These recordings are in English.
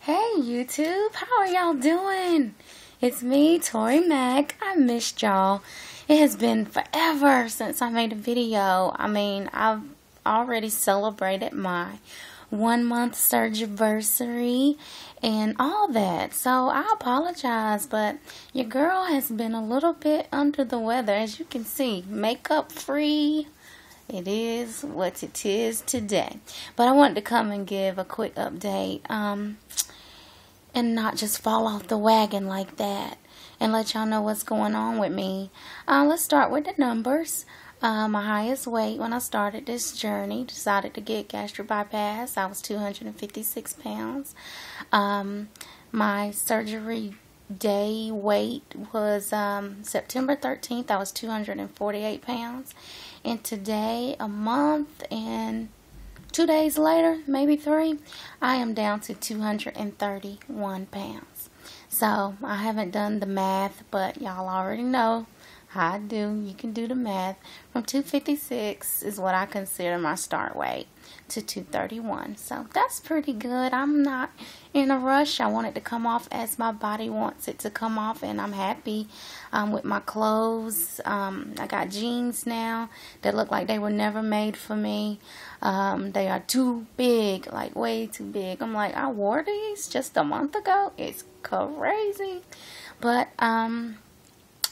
Hey YouTube, how are y'all doing? It's me, Tori Mac. I missed y'all. It has been forever since I made a video. I've already celebrated my 1-month surgiversary and all that. So I apologize, but your girl has been a little bit under the weather. As you can see, makeup free. It is what it is today. But I wanted to come and give a quick update. And not just fall off the wagon like that, and let y'all know what's going on with me. Let's start with the numbers. My highest weight when I started this journey, decided to get gastric bypass, I was 256 pounds. My surgery day weight was September 13th, I was 248 pounds. And today, a month and 2 days later, maybe 3, I am down to 231 pounds. So, I haven't done the math, but y'all already know how I do. You can do the math. From 256 is what I consider my start weight to 231. So, that's pretty good. I'm not in a rush. I want it to come off as my body wants it to come off, and I'm happy with my clothes. I got jeans now that look like they were never made for me. They are too big, like way too big. I'm like, I wore these just a month ago. It's crazy. But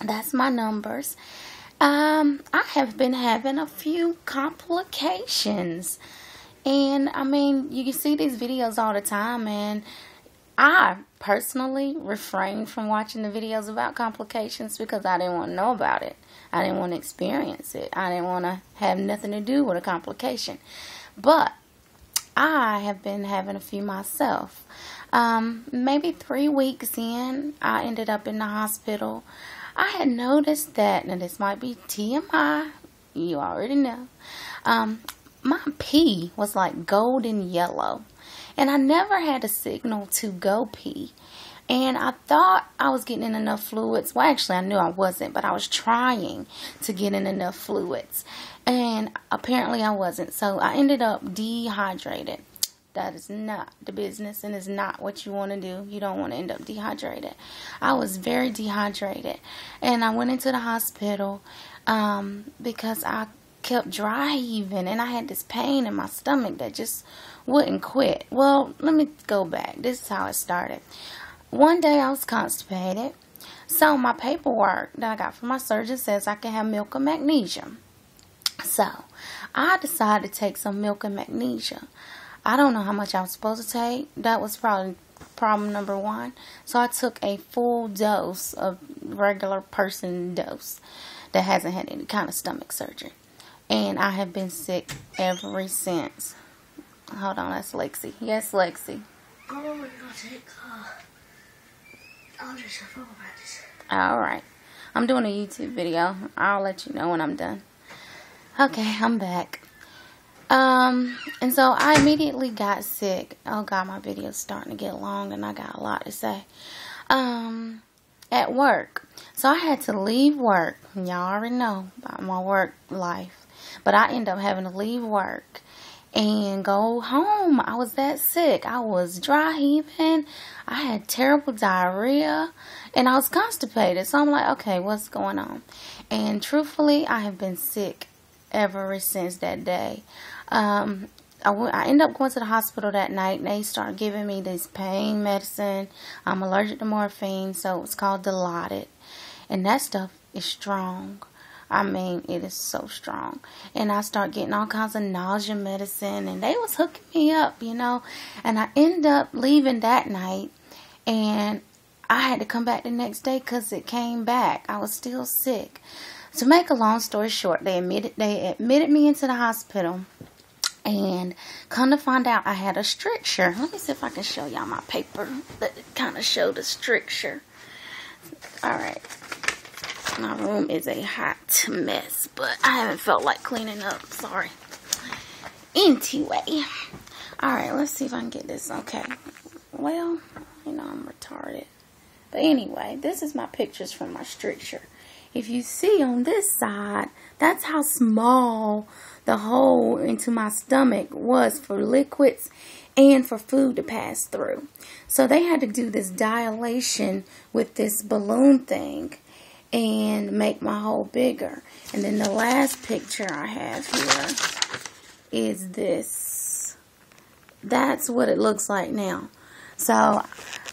that's my numbers. I have been having a few complications. And you can see these videos all the time, and I personally refrained from watching the videos about complications because I didn't want to know about it. I didn't want to experience it. I didn't want to have nothing to do with a complication. But I have been having a few myself. Maybe 3 weeks in, I ended up in the hospital. I had noticed that, and this might be TMI, you already know, my pee was like golden yellow. And I never had a signal to go pee. And I thought I was getting in enough fluids. Well, actually, I knew I wasn't, but I was trying to get in enough fluids. And apparently I wasn't. So I ended up dehydrated. That is not the business, and is not what you want to do. You don't want to end up dehydrated. I was very dehydrated. And I went into the hospital because I kept dry heaving, and I had this pain in my stomach that just wouldn't quit. Well, let me go back. This is how it started. One day I was constipated, so my paperwork that I got from my surgeon says I can have milk and magnesium. So I decided to take some milk and magnesium. I don't know how much I was supposed to take. That was probably problem number 1. So I took a full dose of regular person dose that hasn't had any kind of stomach surgery. And I have been sick ever since. Hold on, that's Lexi. Yes, Lexi. I'm gonna take I'll just football practice. Alright. I'm doing a YouTube video. I'll let you know when I'm done. Okay, I'm back. And so I immediately got sick. Oh God, my video's starting to get long and I got a lot to say. At work. So I had to leave work. Y'all already know about my work life. But I ended up having to leave work and go home. I was that sick. I was dry heaving. I had terrible diarrhea. And I was constipated. So I'm like, okay, what's going on? And truthfully, I have been sick ever since that day. I ended up going to the hospital that night, and they started giving me this pain medicine. I'm allergic to morphine, so it's called Dilaudid. And that stuff is strong. It is so strong. And I start getting all kinds of nausea medicine, and they was hooking me up, And I ended up leaving that night, and I had to come back the next day because it came back. I was still sick. To make a long story short, they admitted me into the hospital. And come to find out, I had a stricture. Let me see if I can show y'all my paper that kind of showed a stricture. Alright. My room is a hot mess, but I haven't felt like cleaning up. Sorry. Anyway. Alright, let's see if I can get this. Okay. Well, I'm retarded. But anyway, this is my pictures from my stricture. If you see on this side, that's how small the hole into my stomach was for liquids and for food to pass through. So they had to do this dilation with this balloon thing and make my hole bigger. And then the last picture I have here is this. That's what it looks like now. So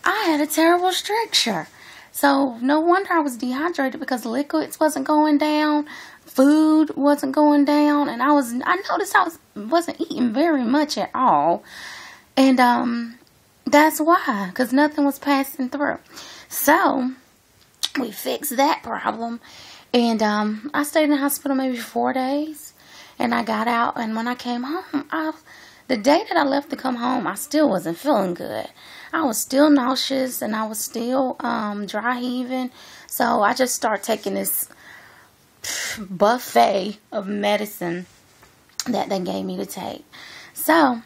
I had a terrible stricture. So no wonder I was dehydrated, because liquids wasn't going down, food wasn't going down, and I noticed I wasn't eating very much at all. And that's why, because nothing was passing through. So we fixed that problem, and I stayed in the hospital maybe 4 days, and I got out. And when I came home, the day that I left to come home, I still wasn't feeling good. I was still nauseous, and I was still dry heaving. So I just started taking this buffet of medicine that they gave me to take. So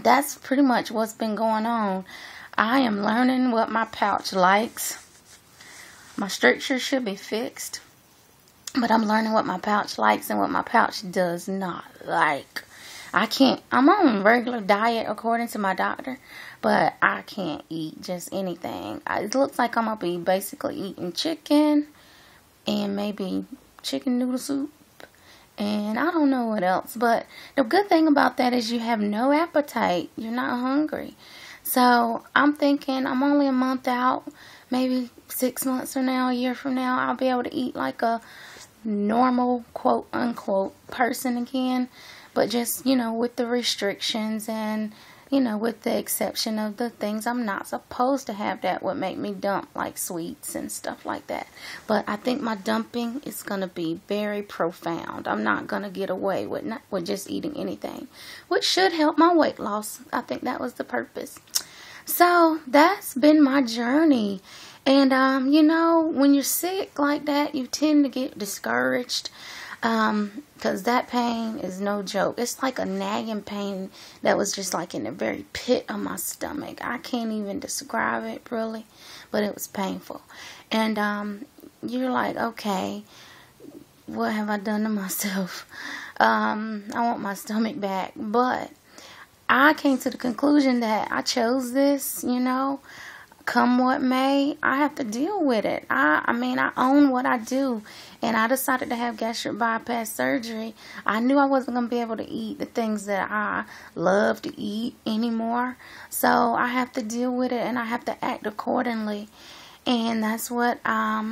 that's pretty much what's been going on. I am learning what my pouch likes. My stricture should be fixed, but I'm learning what my pouch likes and what my pouch does not like. I'm on regular diet according to my doctor, but I can't eat just anything. It looks like I'm going to be basically eating chicken and maybe chicken noodle soup, and I don't know what else. But the good thing about that is you have no appetite. You're not hungry. So I'm thinking I'm only a month out, maybe 6 months from now, a year from now, I'll be able to eat like a normal, quote unquote, person again. But just, with the restrictions and, with the exception of the things I'm not supposed to have that would make me dump, like sweets and stuff like that. But I think my dumping is going to be very profound. I'm not going to get away with just eating anything, which should help my weight loss. I think that was the purpose. So that's been my journey. And, when you're sick like that, you tend to get discouraged. Because that pain is no joke. It's like a nagging pain that was just like in the very pit of my stomach. I can't even describe it really, but it was painful. And you're like, okay, what have I done to myself? I want my stomach back. But I came to the conclusion that I chose this, come what may, I have to deal with it. I own what I do, and I decided to have gastric bypass surgery. I knew I wasn't going to be able to eat the things that I love to eat anymore, so I have to deal with it, and I have to act accordingly. And that's where I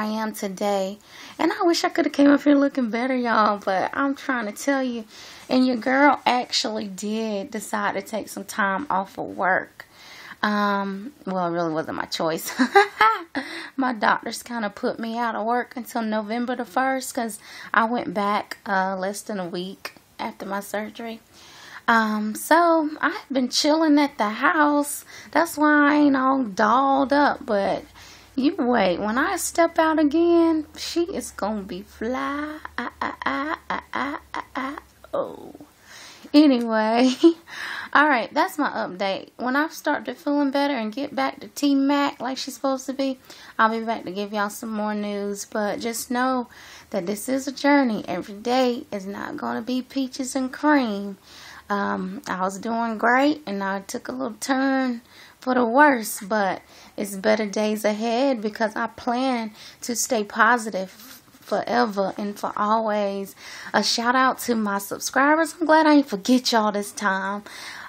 am today. And I wish I could have came up here looking better, y'all, but I'm trying to tell you, and your girl actually did decide to take some time off of work. Well, it really wasn't my choice. My doctors kind of put me out of work until November the 1st, because I went back less than a week after my surgery. So I've been chilling at the house. That's why I ain't all dolled up. But you wait, when I step out again, she is gonna be fly. Oh. Anyway, alright, that's my update. When I start to feeling better and get back to Team Mac like she's supposed to be, I'll be back to give y'all some more news. But just know that this is a journey. Every day is not going to be peaches and cream. I was doing great, and I took a little turn for the worse, but it's better days ahead, because I plan to stay positive forever and for always. A shout out to my subscribers. I'm glad I didn't forget y'all this time.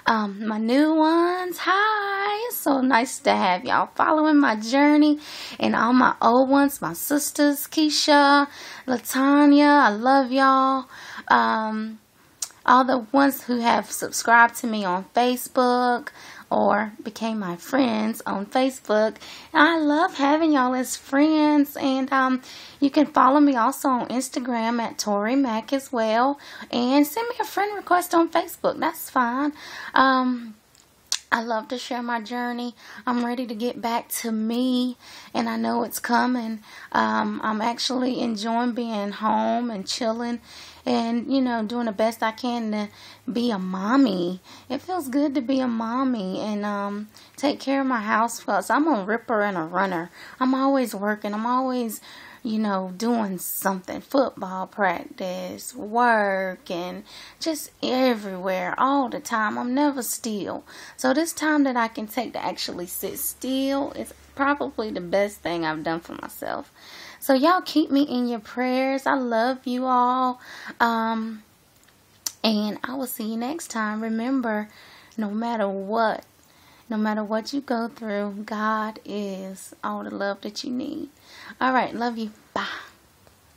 My new ones, hi, it's so nice to have y'all following my journey. And all my old ones, my sisters, Keisha, Latanya, I love y'all. All the ones who have subscribed to me on Facebook or became my friends on Facebook. I love having y'all as friends. And you can follow me also on Instagram at Tori Mac as well. And send me a friend request on Facebook. That's fine. I love to share my journey. I'm ready to get back to me, and I know it's coming. I'm actually enjoying being home and chilling and, doing the best I can to be a mommy. It feels good to be a mommy and take care of my house. I'm a ripper and a runner. I'm always working. I'm always doing something, football practice, work, and just everywhere all the time. I'm never still. So this time that I can take to actually sit still is probably the best thing I've done for myself. So y'all keep me in your prayers. I love you all. And I will see you next time. Remember, no matter what you go through, God is all the love that you need. All right, love you. Bye.